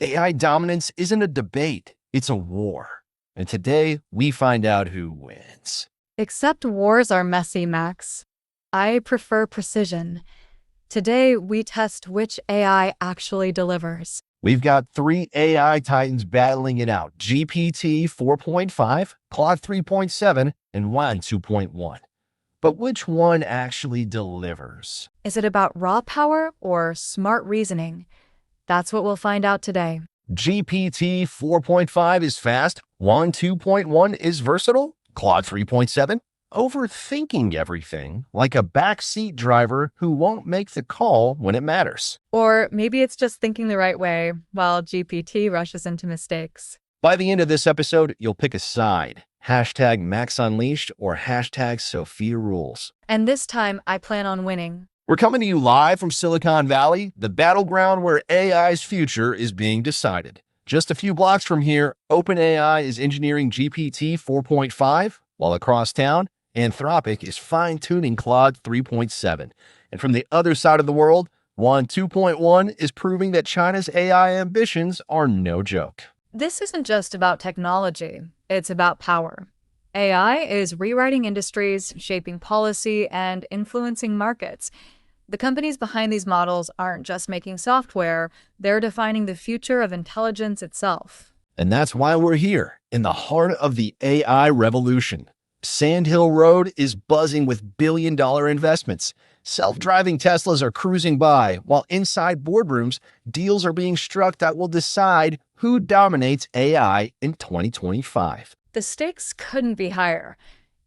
AI dominance isn't a debate, it's a war. And today, we find out who wins. Except wars are messy, Max. I prefer precision. Today, we test which AI actually delivers. We've got three AI titans battling it out: GPT 4.5, Claude 3.7, and Wan 2.1. But which one actually delivers? Is it about raw power or smart reasoning? That's what we'll find out today. GPT 4.5 is fast, Wan 2.1 is versatile, Claude 3.7 overthinking everything, like a backseat driver who won't make the call when it matters. Or maybe it's just thinking the right way while GPT rushes into mistakes. By the end of this episode, you'll pick a side. Hashtag Max Unleashed or hashtag Sophia Rules. And this time, I plan on winning. We're coming to you live from Silicon Valley, the battleground where AI's future is being decided. Just a few blocks from here, OpenAI is engineering GPT 4.5, while across town, Anthropic is fine-tuning Claude 3.7. And from the other side of the world, Wan2.1 is proving that China's AI ambitions are no joke. This isn't just about technology, it's about power. AI is rewriting industries, shaping policy, and influencing markets. The companies behind these models aren't just making software, they're defining the future of intelligence itself. And that's why we're here, in the heart of the AI revolution. Sand Hill Road is buzzing with billion-dollar investments. Self-driving Teslas are cruising by, while inside boardrooms, deals are being struck that will decide who dominates AI in 2025. The stakes couldn't be higher.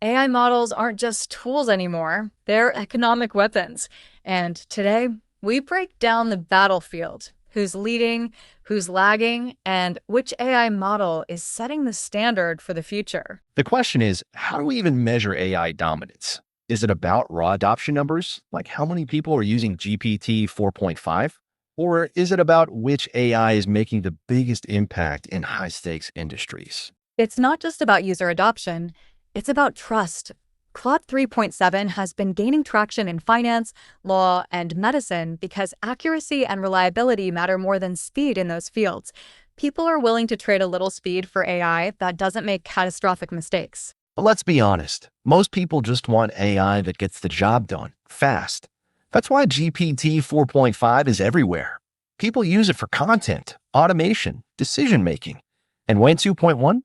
AI models aren't just tools anymore, they're economic weapons. And today, we break down the battlefield. Who's leading, who's lagging, and which AI model is setting the standard for the future. The question is, how do we even measure AI dominance? Is it about raw adoption numbers, like how many people are using GPT 4.5? Or is it about which AI is making the biggest impact in high-stakes industries? It's not just about user adoption, it's about trust. Claude 3.7 has been gaining traction in finance, law, and medicine because accuracy and reliability matter more than speed in those fields. People are willing to trade a little speed for AI that doesn't make catastrophic mistakes. But let's be honest, most people just want AI that gets the job done, fast. That's why GPT 4.5 is everywhere. People use it for content, automation, decision-making. And Wan 2.1?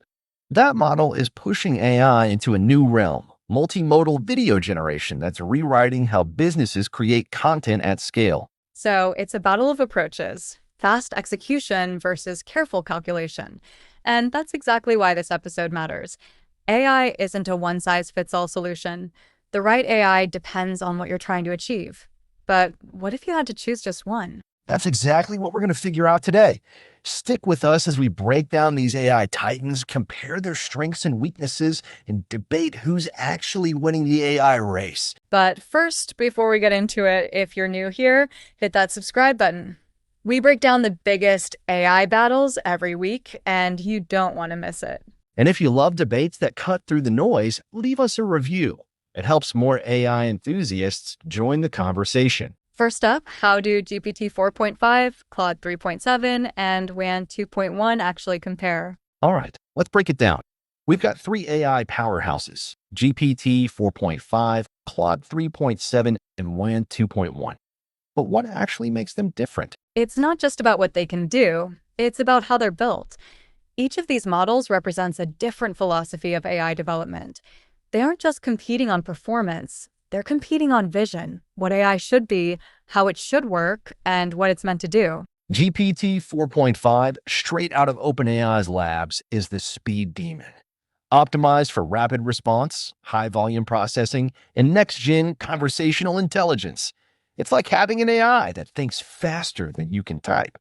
That model is pushing AI into a new realm. Multimodal video generation that's rewriting how businesses create content at scale. So it's a battle of approaches, fast execution versus careful calculation. And that's exactly why this episode matters. AI isn't a one-size-fits-all solution. The right AI depends on what you're trying to achieve. But what if you had to choose just one? That's exactly what we're going to figure out today. Stick with us as we break down these AI titans, compare their strengths and weaknesses, and debate who's actually winning the AI race. But first, before we get into it, if you're new here, hit that subscribe button. We break down the biggest AI battles every week, and you don't want to miss it. And if you love debates that cut through the noise, leave us a review. It helps more AI enthusiasts join the conversation. First up, how do GPT 4.5, Claude 3.7, and Wan 2.1 actually compare? All right, let's break it down. We've got three AI powerhouses: GPT 4.5, Claude 3.7, and Wan 2.1. But what actually makes them different? It's not just about what they can do, it's about how they're built. Each of these models represents a different philosophy of AI development. They aren't just competing on performance. They're competing on vision, what AI should be, how it should work, and what it's meant to do. GPT 4.5, straight out of OpenAI's labs, is the speed demon. Optimized for rapid response, high-volume processing, and next-gen conversational intelligence. It's like having an AI that thinks faster than you can type.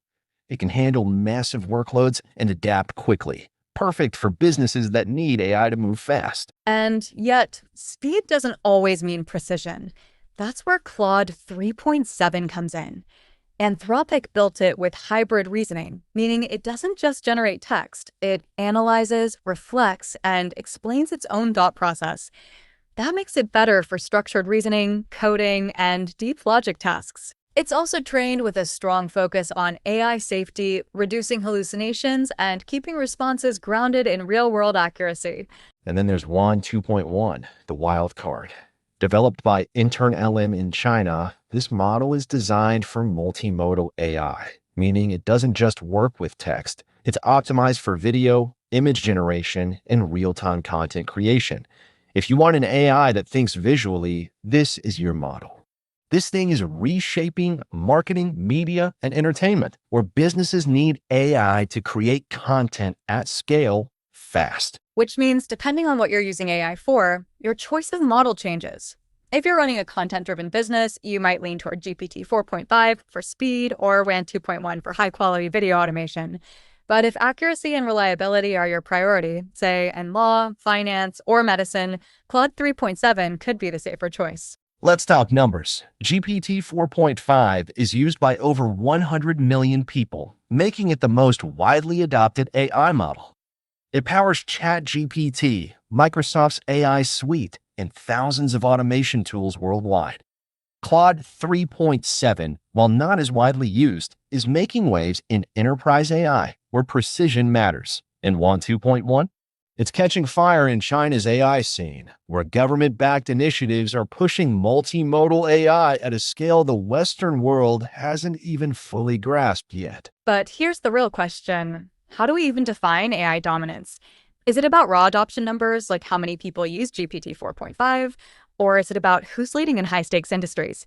It can handle massive workloads and adapt quickly. Perfect for businesses that need AI to move fast. And yet, speed doesn't always mean precision. That's where Claude 3.7 comes in. Anthropic built it with hybrid reasoning, meaning it doesn't just generate text. It analyzes, reflects, and explains its own thought process. That makes it better for structured reasoning, coding, and deep logic tasks. It's also trained with a strong focus on AI safety, reducing hallucinations, and keeping responses grounded in real-world accuracy. And then there's Wan 2.1, the wild card. Developed by Intern LM in China, this model is designed for multimodal AI, meaning it doesn't just work with text. It's optimized for video, image generation, and real-time content creation. If you want an AI that thinks visually, this is your model. This thing is reshaping marketing, media, and entertainment, where businesses need AI to create content at scale fast. Which means depending on what you're using AI for, your choice of model changes. If you're running a content-driven business, you might lean toward GPT-4.5 for speed or Wan2.1 for high-quality video automation. But if accuracy and reliability are your priority, say in law, finance, or medicine, Claude 3.7 could be the safer choice. Let's talk numbers. GPT 4.5 is used by over 100 million people, making it the most widely adopted AI model. It powers ChatGPT, Microsoft's AI suite, and thousands of automation tools worldwide. Claude 3.7, while not as widely used, is making waves in enterprise AI, where precision matters. And Wan 2.1? It's catching fire in China's AI scene, where government-backed initiatives are pushing multimodal AI at a scale the Western world hasn't even fully grasped yet. But here's the real question. How do we even define AI dominance? Is it about raw adoption numbers, like how many people use GPT 4.5? Or is it about who's leading in high-stakes industries?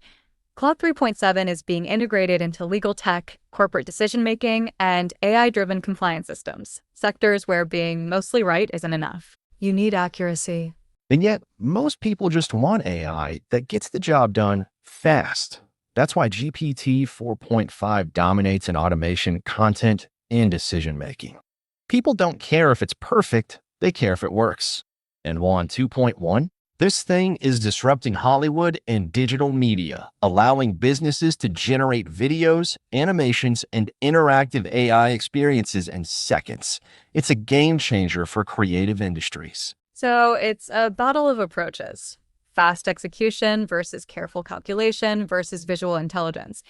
Claude 3.7 is being integrated into legal tech, corporate decision-making, and AI-driven compliance systems, sectors where being mostly right isn't enough. You need accuracy. And yet, most people just want AI that gets the job done fast. That's why GPT 4.5 dominates in automation, content, and decision-making. People don't care if it's perfect, they care if it works. And Wan 2.1? This thing is disrupting Hollywood and digital media, allowing businesses to generate videos, animations, and interactive AI experiences in seconds. It's a game changer for creative industries. So it's a battle of approaches. Fast execution versus careful calculation versus visual intelligence.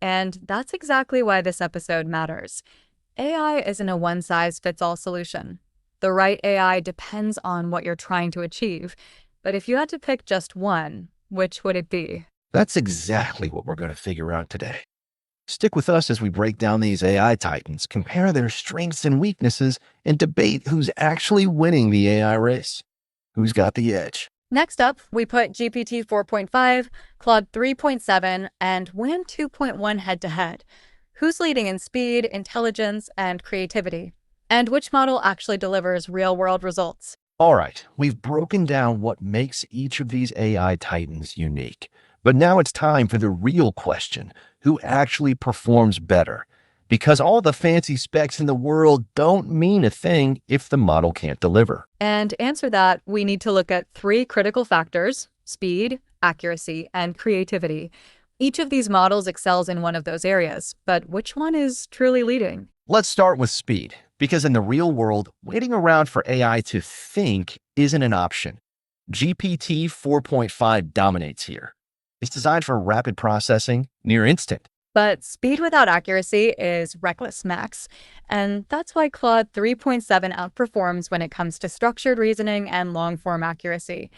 And that's exactly why this episode matters. AI isn't a one-size-fits-all solution. The right AI depends on what you're trying to achieve. But if you had to pick just one, which would it be? That's exactly what we're going to figure out today. Stick with us as we break down these AI titans, compare their strengths and weaknesses, and debate who's actually winning the AI race. Who's got the edge? Next up, we put GPT 4.5, Claude 3.7, and Wan 2.1 head-to-head. Who's leading in speed, intelligence, and creativity? And which model actually delivers real-world results? All right, we've broken down what makes each of these AI titans unique. But now it's time for the real question: who actually performs better? Because all the fancy specs in the world don't mean a thing if the model can't deliver. And to answer that, we need to look at three critical factors: speed, accuracy, and creativity. Each of these models excels in one of those areas, but which one is truly leading? Let's start with speed, because in the real world, waiting around for AI to think isn't an option. GPT 4.5 dominates here. It's designed for rapid processing, near instant. But speed without accuracy is reckless max, and that's why Claude 3.7 outperforms when it comes to structured reasoning and long-form accuracy.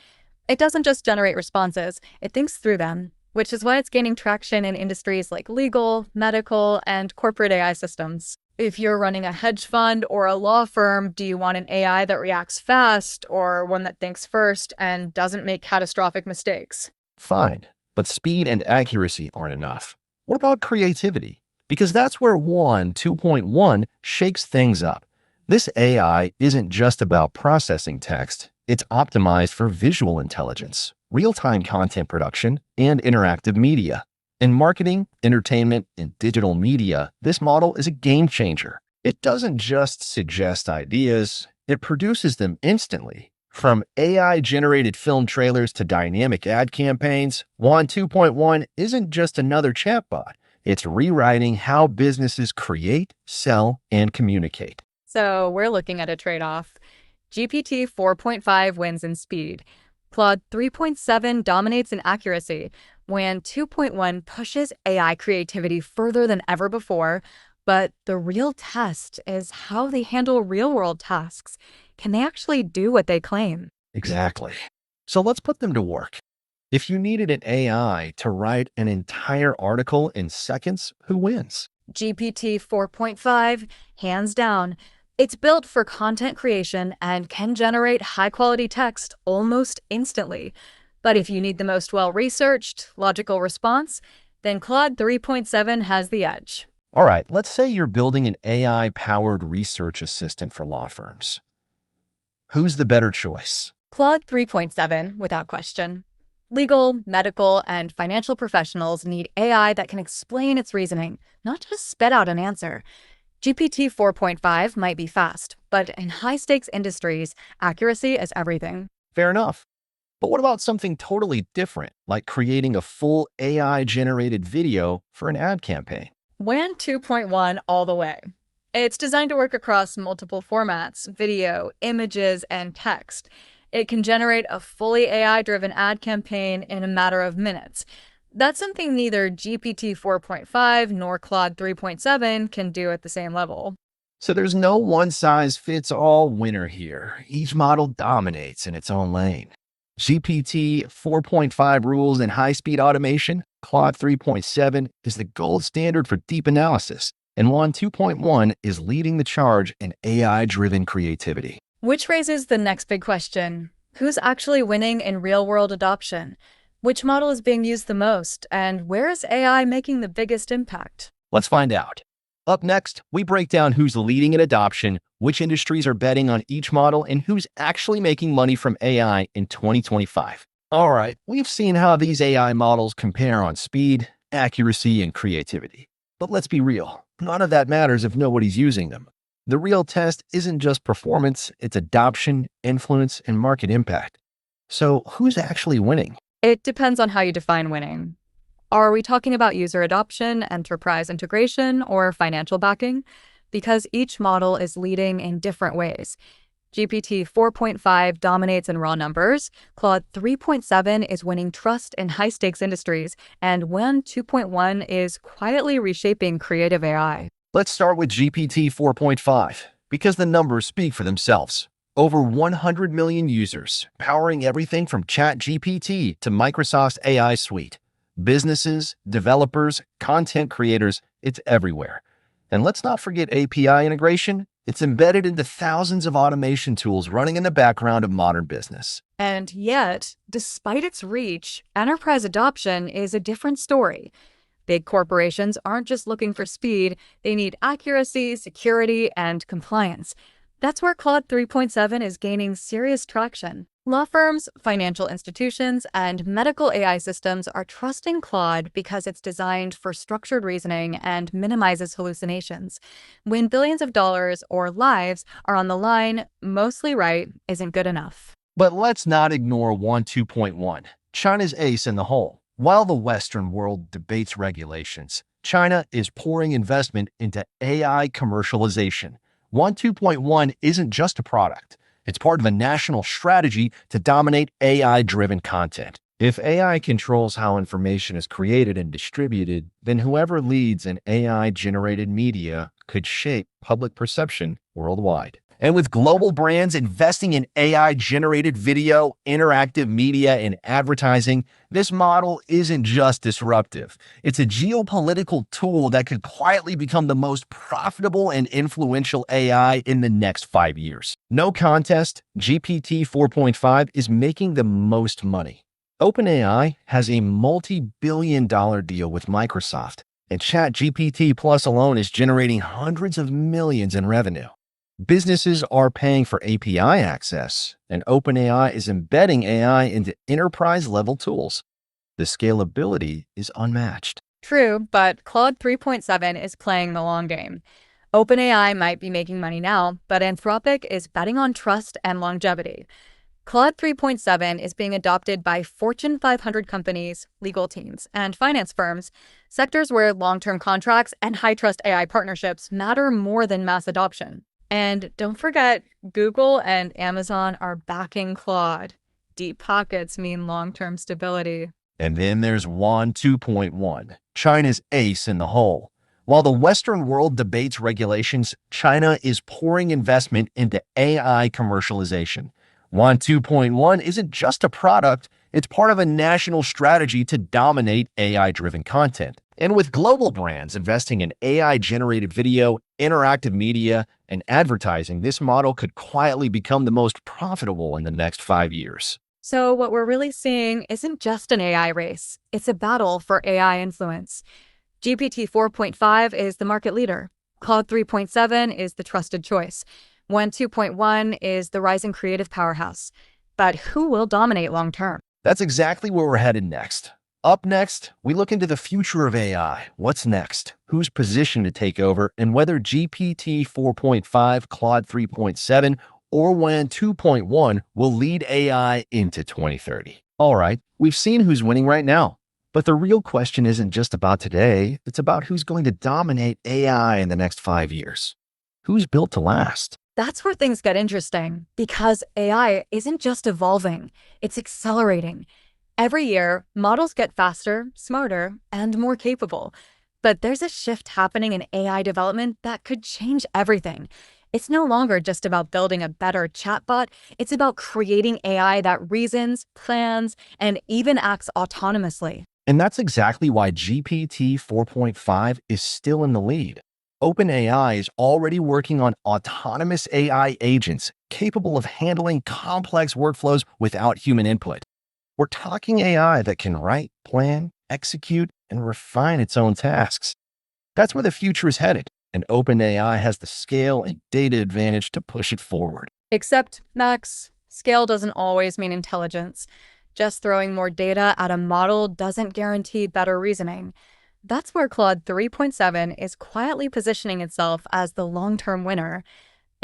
It doesn't just generate responses, it thinks through them, which is why it's gaining traction in industries like legal, medical, and corporate AI systems. If you're running a hedge fund or a law firm, do you want an AI that reacts fast or one that thinks first and doesn't make catastrophic mistakes? Fine, but speed and accuracy aren't enough. What about creativity? Because that's where Wan 2.1 shakes things up. This AI isn't just about processing text. It's optimized for visual intelligence, real-time content production, and interactive media. In marketing, entertainment, and digital media, this model is a game changer. It doesn't just suggest ideas, it produces them instantly. From AI-generated film trailers to dynamic ad campaigns, Wan 2.1 isn't just another chatbot. It's rewriting how businesses create, sell, and communicate. So we're looking at a trade-off. GPT 4.5 wins in speed. Claude 3.7 dominates in accuracy, Wan 2.1 pushes AI creativity further than ever before, but the real test is how they handle real-world tasks. Can they actually do what they claim? Exactly. So let's put them to work. If you needed an AI to write an entire article in seconds, who wins? GPT 4.5, hands down. It's built for content creation and can generate high-quality text almost instantly. But if you need the most well-researched, logical response, then Claude 3.7 has the edge. All right, let's say you're building an AI-powered research assistant for law firms. Who's the better choice? Claude 3.7, without question. Legal, medical, and financial professionals need AI that can explain its reasoning, not just spit out an answer. GPT 4.5 might be fast, but in high-stakes industries, accuracy is everything. Fair enough. But what about something totally different, like creating a full AI-generated video for an ad campaign? WAN 2.1 all the way. It's designed to work across multiple formats, video, images, and text. It can generate a fully AI-driven ad campaign in a matter of minutes. That's something neither GPT 4.5 nor Claude 3.7 can do at the same level. So there's no one-size-fits-all winner here. Each model dominates in its own lane. GPT 4.5 rules in high-speed automation. Claude 3.7 is the gold standard for deep analysis, and Wan 2.1 is leading the charge in AI-driven creativity. Which raises the next big question. Who's actually winning in real-world adoption? Which model is being used the most? And where is AI making the biggest impact? Let's find out. Up next, we break down who's leading in adoption, which industries are betting on each model, and who's actually making money from AI in 2025. All right, we've seen how these AI models compare on speed, accuracy, and creativity. But let's be real, none of that matters if nobody's using them. The real test isn't just performance, it's adoption, influence, and market impact. So who's actually winning? It depends on how you define winning. Are we talking about user adoption, enterprise integration, or financial backing? Because each model is leading in different ways. GPT 4.5 dominates in raw numbers, Claude 3.7 is winning trust in high-stakes industries, and Wan 2.1 is quietly reshaping creative AI. Let's start with GPT 4.5, because the numbers speak for themselves. Over 100 million users, powering everything from ChatGPT to Microsoft's AI suite. Businesses, developers, content creators, it's everywhere. And let's not forget API integration. It's embedded into thousands of automation tools running in the background of modern business. And yet, despite its reach, enterprise adoption is a different story. Big corporations aren't just looking for speed, they need accuracy, security, and compliance. That's where Claude 3.7 is gaining serious traction. Law firms, financial institutions, and medical AI systems are trusting Claude because it's designed for structured reasoning and minimizes hallucinations. When billions of dollars or lives are on the line, mostly right isn't good enough. But let's not ignore Wan 2.1, China's ace in the hole. While the Western world debates regulations, China is pouring investment into AI commercialization. Wan 2.1 isn't just a product. It's part of a national strategy to dominate AI-driven content. If AI controls how information is created and distributed, then whoever leads in AI-generated media could shape public perception worldwide. And with global brands investing in AI-generated video, interactive media, and advertising, this model isn't just disruptive. It's a geopolitical tool that could quietly become the most profitable and influential AI in the next 5 years. No contest, GPT 4.5 is making the most money. OpenAI has a multi-billion-dollar deal with Microsoft, and ChatGPT Plus alone is generating hundreds of millions in revenue. Businesses are paying for API access, and OpenAI is embedding AI into enterprise-level tools. The scalability is unmatched. True, but Claude 3.7 is playing the long game. OpenAI might be making money now, but Anthropic is betting on trust and longevity. Claude 3.7 is being adopted by Fortune 500 companies, legal teams, and finance firms, sectors where long-term contracts and high-trust AI partnerships matter more than mass adoption. And don't forget, Google and Amazon are backing Claude. Deep pockets mean long-term stability. And then there's Wan 2.1, China's ace in the hole. While the Western world debates regulations, China is pouring investment into AI commercialization. Wan 2.1 isn't just a product, it's part of a national strategy to dominate AI-driven content. And with global brands investing in AI-generated video, interactive media, and advertising, this model could quietly become the most profitable in the next 5 years. So, what we're really seeing isn't just an AI race, it's a battle for AI influence. GPT 4.5 is the market leader. Claude 3.7 is the trusted choice. Wan 2.1 is the rising creative powerhouse. But who will dominate long term? That's exactly where we're headed next. Up next, we look into the future of AI. What's next? Who's positioned to take over? And whether GPT 4.5, Claude 3.7, or Wan 2.1 will lead AI into 2030. All right, we've seen who's winning right now. But the real question isn't just about today, it's about who's going to dominate AI in the next 5 years. Who's built to last? That's where things get interesting, because AI isn't just evolving, it's accelerating. Every year, models get faster, smarter, and more capable. But there's a shift happening in AI development that could change everything. It's no longer just about building a better chatbot, it's about creating AI that reasons, plans, and even acts autonomously. And that's exactly why GPT 4.5 is still in the lead. OpenAI is already working on autonomous AI agents capable of handling complex workflows without human input. We're talking AI that can write, plan, execute, and refine its own tasks. That's where the future is headed, and OpenAI has the scale and data advantage to push it forward. Except, Max, scale doesn't always mean intelligence. Just throwing more data at a model doesn't guarantee better reasoning. That's where Claude 3.7 is quietly positioning itself as the long-term winner.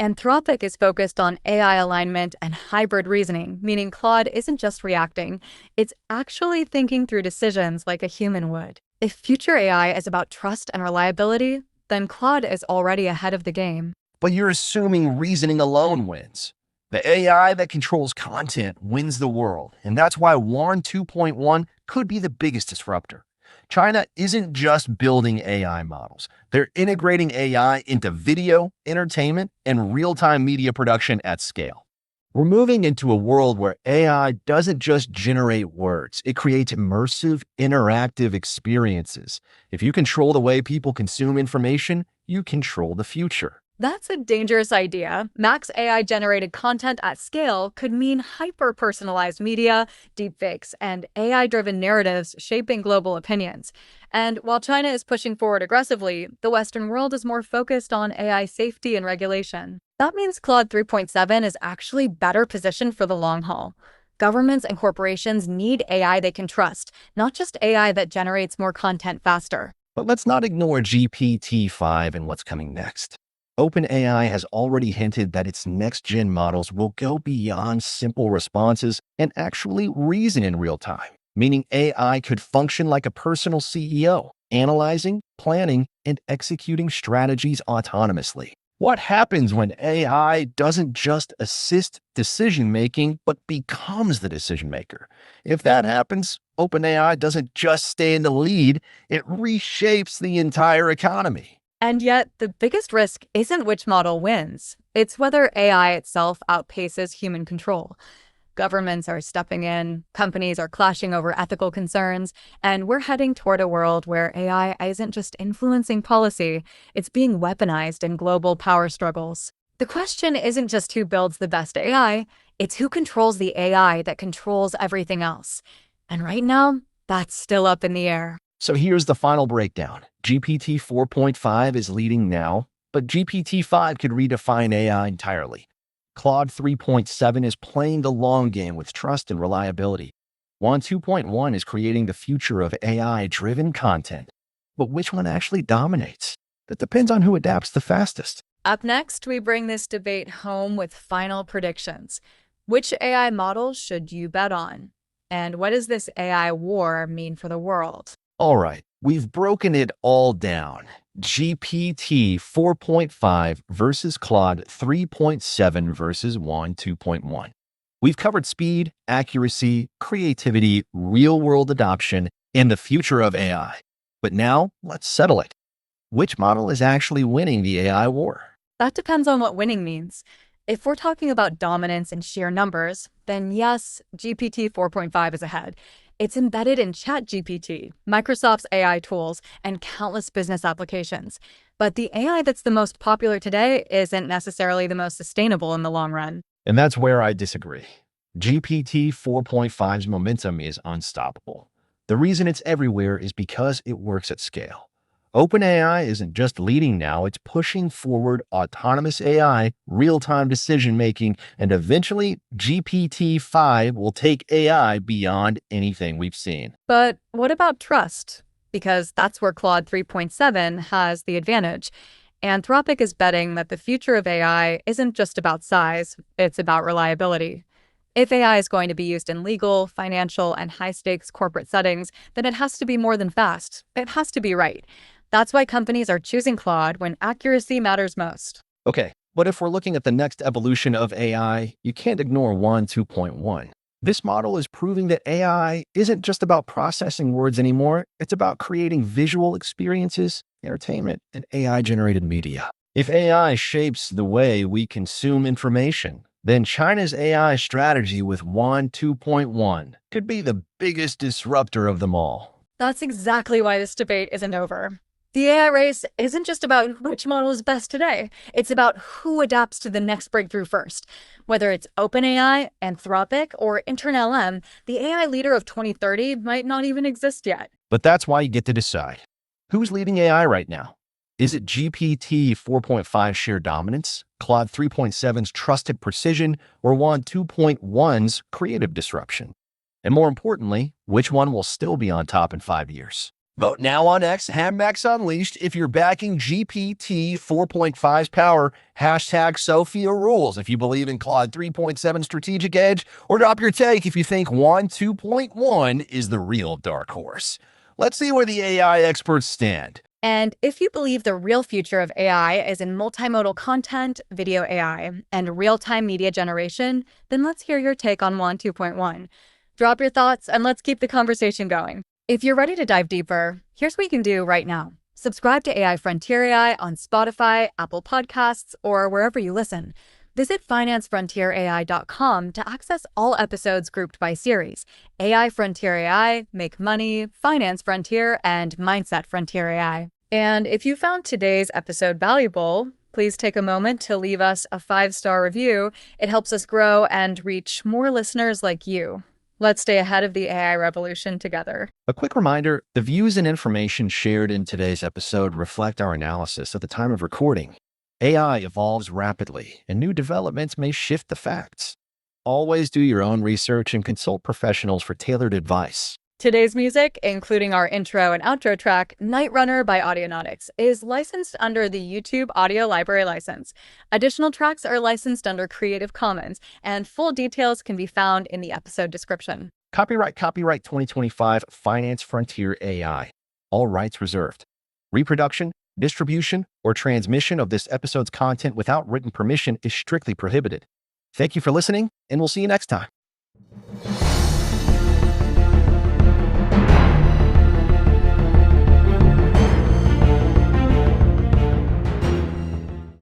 Anthropic is focused on AI alignment and hybrid reasoning, meaning Claude isn't just reacting, it's actually thinking through decisions like a human would. If future AI is about trust and reliability, then Claude is already ahead of the game. But you're assuming reasoning alone wins. The AI that controls content wins the world, and that's why Wan 2.1 could be the biggest disruptor. China isn't just building AI models. They're integrating AI into video, entertainment, and real-time media production at scale. We're moving into a world where AI doesn't just generate words. It creates immersive, interactive experiences. If you control the way people consume information, you control the future. That's a dangerous idea. Max AI-generated content at scale could mean hyper-personalized media, deepfakes, and AI-driven narratives shaping global opinions. And while China is pushing forward aggressively, the Western world is more focused on AI safety and regulation. That means Claude 3.7 is actually better positioned for the long haul. Governments and corporations need AI they can trust, not just AI that generates more content faster. But let's not ignore GPT-5 and what's coming next. OpenAI has already hinted that its next-gen models will go beyond simple responses and actually reason in real time, meaning AI could function like a personal CEO, analyzing, planning, and executing strategies autonomously. What happens when AI doesn't just assist decision-making, but becomes the decision-maker? If that happens, OpenAI doesn't just stay in the lead, it reshapes the entire economy. And yet, the biggest risk isn't which model wins. It's whether AI itself outpaces human control. Governments are stepping in, companies are clashing over ethical concerns, and we're heading toward a world where AI isn't just influencing policy, it's being weaponized in global power struggles. The question isn't just who builds the best AI, it's who controls the AI that controls everything else. And right now, that's still up in the air. So here's the final breakdown. GPT 4.5 is leading now, but GPT-5 could redefine AI entirely. Claude 3.7 is playing the long game with trust and reliability. Wan 2.1 is creating the future of AI-driven content. But which one actually dominates? That depends on who adapts the fastest. Up next, we bring this debate home with final predictions. Which AI model should you bet on? And what does this AI war mean for the world? All right, we've broken it all down. GPT 4.5 versus Claude 3.7 versus Wan 2.1. We've covered speed, accuracy, creativity, real-world adoption, and the future of AI. But now, let's settle it. Which model is actually winning the AI war? That depends on what winning means. If we're talking about dominance in sheer numbers, then yes, GPT 4.5 is ahead. It's embedded in ChatGPT, Microsoft's AI tools, and countless business applications. But the AI that's the most popular today isn't necessarily the most sustainable in the long run. And that's where I disagree. GPT 4.5's momentum is unstoppable. The reason it's everywhere is because it works at scale. OpenAI isn't just leading now, it's pushing forward autonomous AI, real-time decision-making, and eventually GPT-5 will take AI beyond anything we've seen. But what about trust? Because that's where Claude 3.7 has the advantage. Anthropic is betting that the future of AI isn't just about size, it's about reliability. If AI is going to be used in legal, financial, and high-stakes corporate settings, then it has to be more than fast. It has to be right. That's why companies are choosing Claude when accuracy matters most. Okay, but if we're looking at the next evolution of AI, you can't ignore Wan2.1. This model is proving that AI isn't just about processing words anymore, it's about creating visual experiences, entertainment, and AI-generated media. If AI shapes the way we consume information, then China's AI strategy with Wan2.1 could be the biggest disruptor of them all. That's exactly why this debate isn't over. The AI race isn't just about which model is best today. It's about who adapts to the next breakthrough first. Whether it's OpenAI, Anthropic, or InternLM, the AI leader of 2030 might not even exist yet. But that's why you get to decide. Who's leading AI right now? Is it GPT 4.5 sheer dominance, Claude 3.7's trusted precision, or Wan 2.1's creative disruption? And more importantly, which one will still be on top in 5 years? Vote now on X, #Max Unleashed. If you're backing GPT 4.5's power, #Sophia Rules if you believe in Claude 3.7 strategic edge, or drop your take if you think Wan 2.1 is the real dark horse. Let's see where the AI experts stand. And if you believe the real future of AI is in multimodal content, video AI, and real-time media generation, then let's hear your take on Wan 2.1. Drop your thoughts and let's keep the conversation going. If you're ready to dive deeper, here's what you can do right now. Subscribe to AI Frontier AI on Spotify, Apple Podcasts, or wherever you listen. Visit financefrontierai.com to access all episodes grouped by series: AI Frontier AI, Make Money, Finance Frontier, and Mindset Frontier AI. And if you found today's episode valuable, please take a moment to leave us a 5-star review. It helps us grow and reach more listeners like you. Let's stay ahead of the AI revolution together. A quick reminder, the views and information shared in today's episode reflect our analysis at the time of recording. AI evolves rapidly, and new developments may shift the facts. Always do your own research and consult professionals for tailored advice. Today's music, including our intro and outro track, Night Runner by Audionautics, is licensed under the YouTube Audio Library license. Additional tracks are licensed under Creative Commons, and full details can be found in the episode description. Copyright 2025 Finance Frontier AI. All rights reserved. Reproduction, distribution, or transmission of this episode's content without written permission is strictly prohibited. Thank you for listening, and we'll see you next time.